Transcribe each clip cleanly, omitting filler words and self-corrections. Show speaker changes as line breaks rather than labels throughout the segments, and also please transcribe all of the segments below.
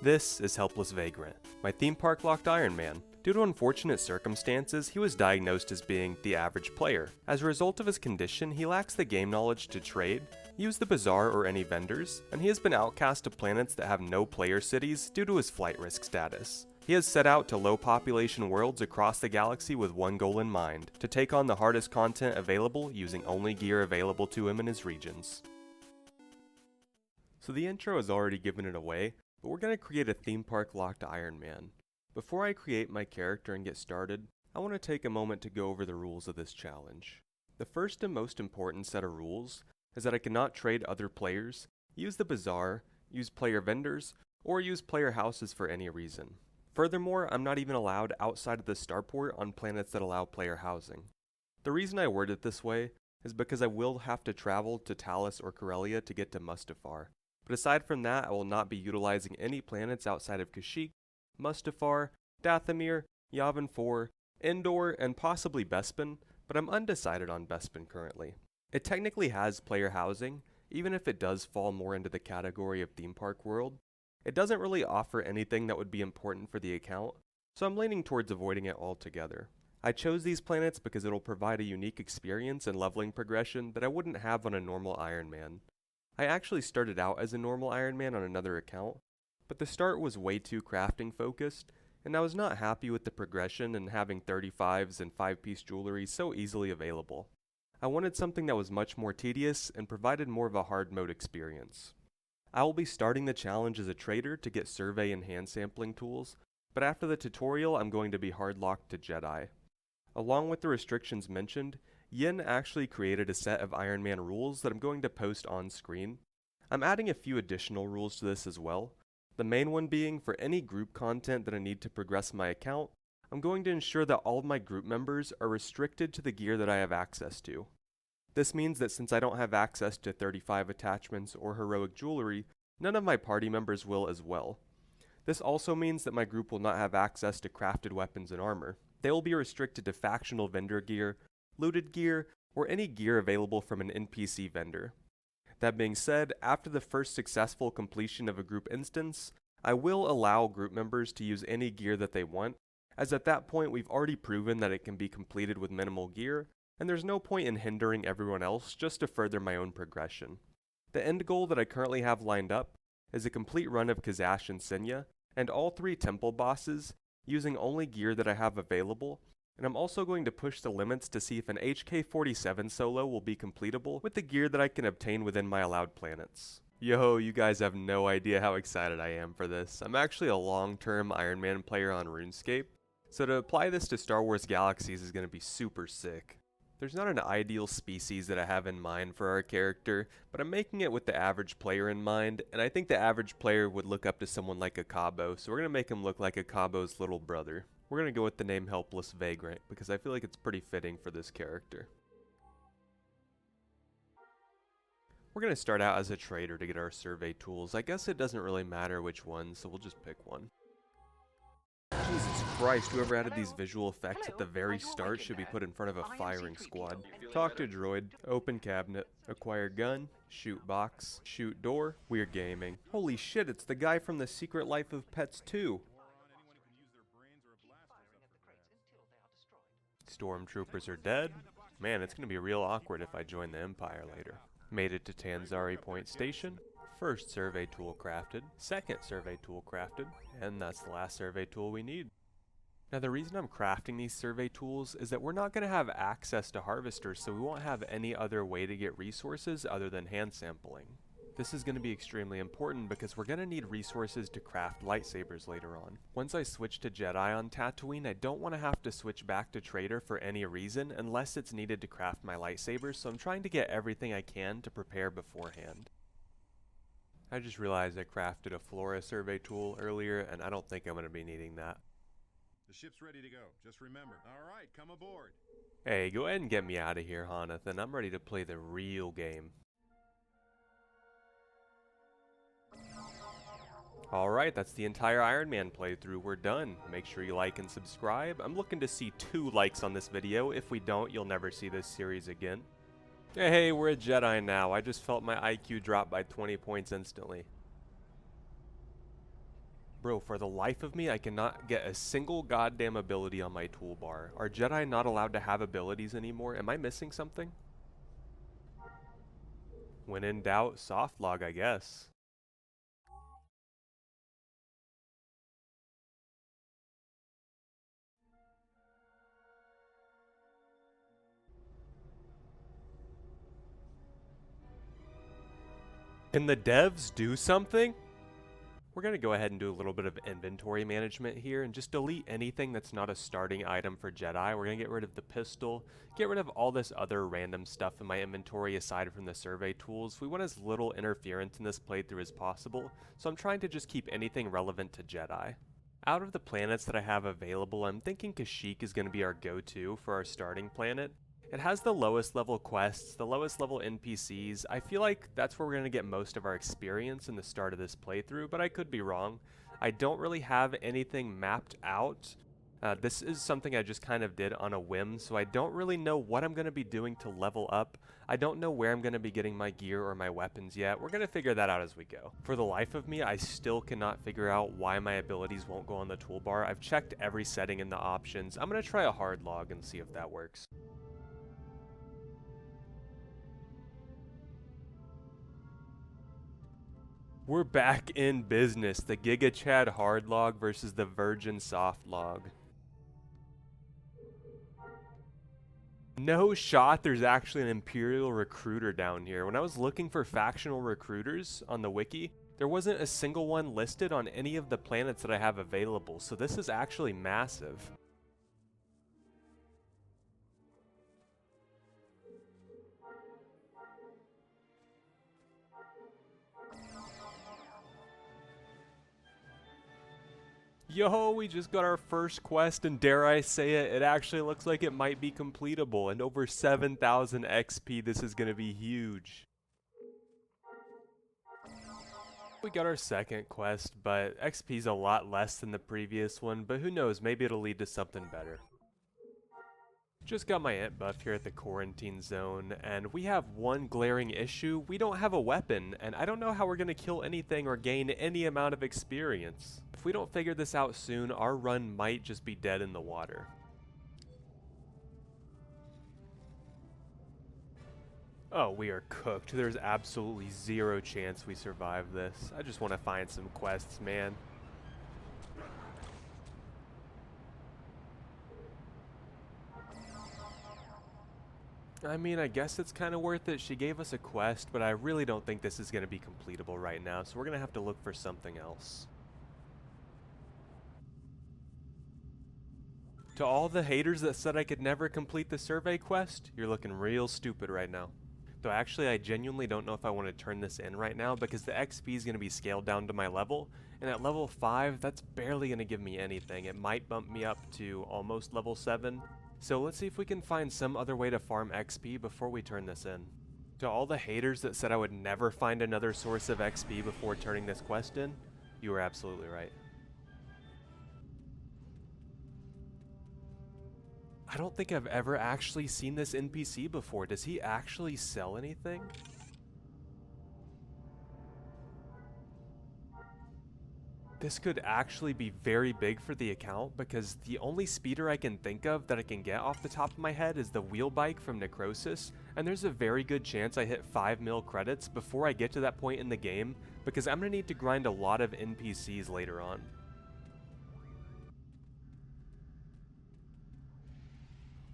This is Helpless Vagrant, my theme park locked Iron Man. Due to unfortunate circumstances, he was diagnosed as being the average player. As a result of his condition, he lacks the game knowledge to trade, use the bazaar or any vendors, and he has been outcast to planets that have no player cities due to his flight risk status. He has set out to low population worlds across the galaxy with one goal in mind, to take on the hardest content available using only gear available to him in his regions. So the intro has already given it away, but we're going to create a theme park locked Iron Man. Before I create my character and get started, I want to take a moment to go over the rules of this challenge. The first and most important set of rules is that I cannot trade other players, use the bazaar, use player vendors, or use player houses for any reason. Furthermore, I'm not even allowed outside of the starport on planets that allow player housing. The reason I word it this way is because I will have to travel to Talos or Corellia to get to Mustafar. But aside from that, I will not be utilizing any planets outside of Kashyyyk, Mustafar, Dathomir, Yavin 4, Endor, and possibly Bespin, but I'm undecided on Bespin currently. It technically has player housing, even if it does fall more into the category of theme park world. It doesn't really offer anything that would be important for the account, so I'm leaning towards avoiding it altogether. I chose these planets because it'll provide a unique experience and leveling progression that I wouldn't have on a normal Iron Man. I actually started out as a normal Iron Man on another account, but the start was way too crafting focused, and I was not happy with the progression and having 35s and 5-piece jewelry so easily available. I wanted something that was much more tedious and provided more of a hard mode experience. I will be starting the challenge as a trader to get survey and hand sampling tools, but after the tutorial I'm going to be hard locked to Jedi. Along with the restrictions mentioned, Yin actually created a set of Iron Man rules that I'm going to post on screen. I'm adding a few additional rules to this as well. The main one being for any group content that I need to progress my account, I'm going to ensure that all of my group members are restricted to the gear that I have access to. This means that since I don't have access to 35 attachments or heroic jewelry, none of my party members will as well. This also means that my group will not have access to crafted weapons and armor. They will be restricted to factional vendor gear, looted gear, or any gear available from an NPC vendor. That being said, after the first successful completion of a group instance, I will allow group members to use any gear that they want, as at that point we've already proven that it can be completed with minimal gear, and there's no point in hindering everyone else just to further my own progression. The end goal that I currently have lined up is a complete run of Kazash and Senya, and all 3 temple bosses, using only gear that I have available, and I'm also going to push the limits to see if an HK-47 solo will be completable with the gear that I can obtain within my allowed planets. Yo, you guys have no idea how excited I am for this. I'm actually a long-term Iron Man player on RuneScape, so to apply this to Star Wars Galaxies is going to be super sick. There's not an ideal species that I have in mind for our character, but I'm making it with the average player in mind, and I think the average player would look up to someone like a Cabo, so we're going to make him look like a Cabo's little brother. We're going to go with the name Helpless Vagrant, because I feel like it's pretty fitting for this character. We're going to start out as a trader to get our survey tools. I guess it doesn't really matter which one, so we'll just pick one. Jesus Christ, whoever added these visual effects at the very start should be put in front of a firing squad. Talk to droid, open cabinet, acquire gun, shoot box, shoot door, we're gaming. Holy shit, it's the guy from The Secret Life of Pets 2. Stormtroopers are dead. Man, it's gonna be real awkward if I join the Empire later. Made it to Tanzari Point Station. First survey tool crafted, second survey tool crafted, and that's the last survey tool we need. Now the reason I'm crafting these survey tools is that we're not going to have access to harvesters, so we won't have any other way to get resources other than hand sampling. This is going to be extremely important because we're going to need resources to craft lightsabers later on. Once I switch to Jedi on Tatooine, I don't want to have to switch back to Trader for any reason unless it's needed to craft my lightsabers, so I'm trying to get everything I can to prepare beforehand. I just realized I crafted a Flora survey tool earlier, and I don't think I'm going to be needing that.
The ship's ready to go. Just remember. All right, come aboard.
Hey, go ahead and get me out of here, Jonathan. I'm ready to play the real game. Alright, that's the entire Iron Man playthrough. We're done. Make sure you like and subscribe. I'm looking to see 2 likes on this video. If we don't, you'll never see this series again. Hey, we're a Jedi now. I just felt my IQ drop by 20 points instantly. Bro, for the life of me, I cannot get a single goddamn ability on my toolbar. Are Jedi not allowed to have abilities anymore? Am I missing something? When in doubt, soft log, I guess. Can the devs do something? We're going to go ahead and do a little bit of inventory management here and just delete anything that's not a starting item for Jedi. We're going to get rid of the pistol, get rid of all this other random stuff in my inventory aside from the survey tools. We want as little interference in this playthrough as possible, so I'm trying to just keep anything relevant to Jedi. Out of the planets that I have available, I'm thinking Kashyyyk is going to be our go-to for our starting planet. It has the lowest level quests, the lowest level NPCs. I feel like that's where we're going to get most of our experience in the start of this playthrough, but I could be wrong. I don't really have anything mapped out. This is something I just kind of did on a whim, so I don't really know what I'm going to be doing to level up. I don't know where I'm going to be getting my gear or my weapons yet. We're going to figure that out as we go. For the life of me, I still cannot figure out why my abilities won't go on the toolbar. I've checked every setting in the options. I'm going to try a hard log and see if that works. We're back in business. The Giga Chad hard log versus the Virgin soft log. No shot there's actually an Imperial recruiter down here. When I was looking for factional recruiters on the wiki, there wasn't a single one listed on any of the planets that I have available, so this is actually massive. Yo, we just got our first quest, and dare I say it, it actually looks like it might be completable, and over 7,000 XP, this is going to be huge. We got our second quest, but XP's a lot less than the previous one, but who knows, maybe it'll lead to something better. Just got my int buff here at the quarantine zone, and we have one glaring issue. We don't have a weapon, and I don't know how we're going to kill anything or gain any amount of experience. If we don't figure this out soon, our run might just be dead in the water. Oh, we are cooked. There's absolutely zero chance we survive this. I just want to find some quests, man. I mean, I guess it's kind of worth it. She gave us a quest, but I really don't think this is going to be completable right now, so we're going to have to look for something else. To all the haters that said I could never complete the survey quest, you're looking real stupid right now. Though actually, I genuinely don't know if I want to turn this in right now because the XP is going to be scaled down to my level, and at level 5, that's barely going to give me anything. It might bump me up to almost level 7. So let's see if we can find some other way to farm XP before we turn this in. To all the haters that said I would never find another source of XP before turning this quest in, you were absolutely right. I don't think I've ever actually seen this NPC before. Does he actually sell anything? This could actually be very big for the account because the only speeder I can think of that I can get off the top of my head is the wheel bike from Necrosis, and there's a very good chance I hit 5 mil credits before I get to that point in the game because I'm going to need to grind a lot of NPCs later on.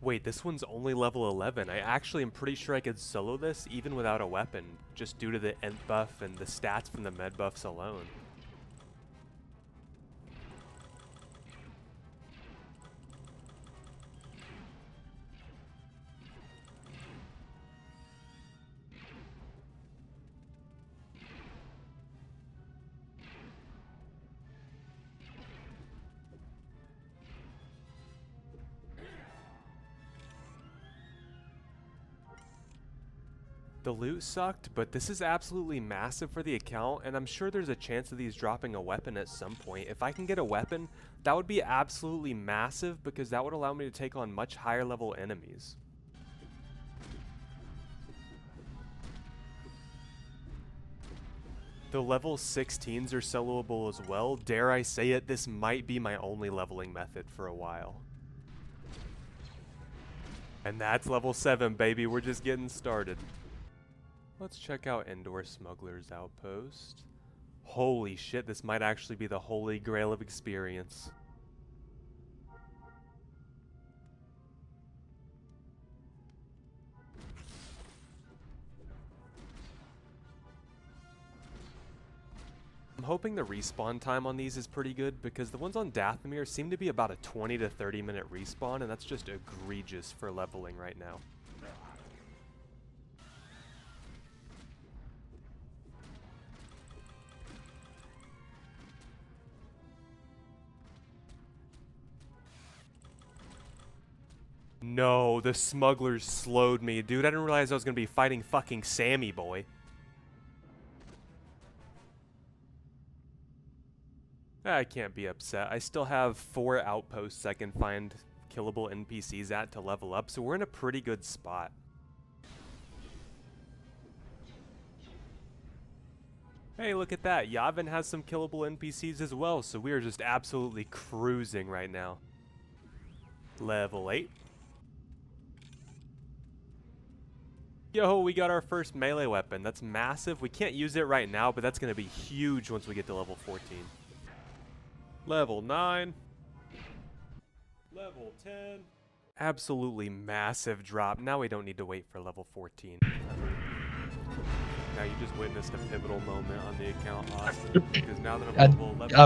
Wait, this one's only level 11. I actually am pretty sure I could solo this even without a weapon, just due to the int buff and the stats from the med buffs alone. The loot sucked, but this is absolutely massive for the account, and I'm sure there's a chance of these dropping a weapon at some point. If I can get a weapon, that would be absolutely massive because that would allow me to take on much higher level enemies. The level 16s are soloable as well. Dare I say it, this might be my only leveling method for a while. And that's level 7, baby. We're just getting started. Let's check out Endor Smuggler's Outpost. Holy shit, this might actually be the holy grail of experience. I'm hoping the respawn time on these is pretty good because the ones on Dathomir seem to be about a 20 to 30 minute respawn, and that's just egregious for leveling right now. No, the smugglers slowed me. Dude, I didn't realize I was gonna be fighting fucking Sammy boy. I can't be upset. I still have 4 outposts I can find killable NPCs at to level up, so we're in a pretty good spot. Hey, look at that. Yavin has some killable NPCs as well, so we are just absolutely cruising right now. Level 8. Yo, we got our first melee weapon. That's massive. We can't use it right now, but that's going to be huge once we get to level 14. Level 9. Level 10. Absolutely massive drop. Now we don't need to wait for level 14. Now you just witnessed a pivotal moment on the account, Austin. Because now that I'm level 11...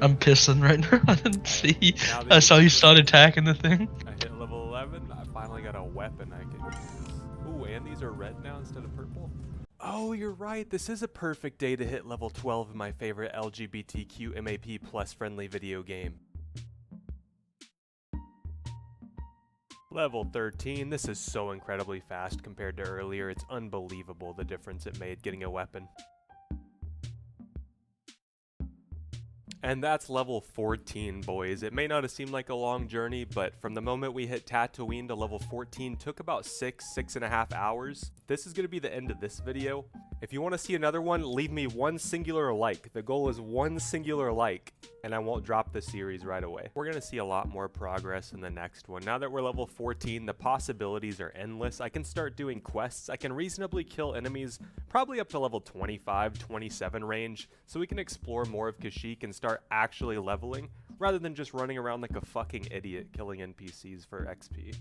I'm pissing right now. I didn't see. I saw you start attacking the thing.
I hit level 11. I finally got a weapon I can use. Ooh, and these are red now instead of purple? Oh, you're right. This is a perfect day to hit level 12 in my favorite LGBTQ MAP plus friendly video game. Level 13. This is so incredibly fast compared to earlier. It's unbelievable the difference it made getting a weapon. And that's level 14, boys. It may not have seemed like a long journey, but from the moment we hit Tatooine to level 14 took about 6.5 hours. This is going to be the end of this video. If you want to see another one, leave me one singular like. The goal is one singular like, and I won't drop the series right away. We're going to see a lot more progress in the next one. Now that we're level 14, the possibilities are endless. I can start doing quests. I can reasonably kill enemies probably up to level 25, 27 range, so we can explore more of Kashyyyk and start actually leveling, rather than just running around like a fucking idiot killing NPCs for XP.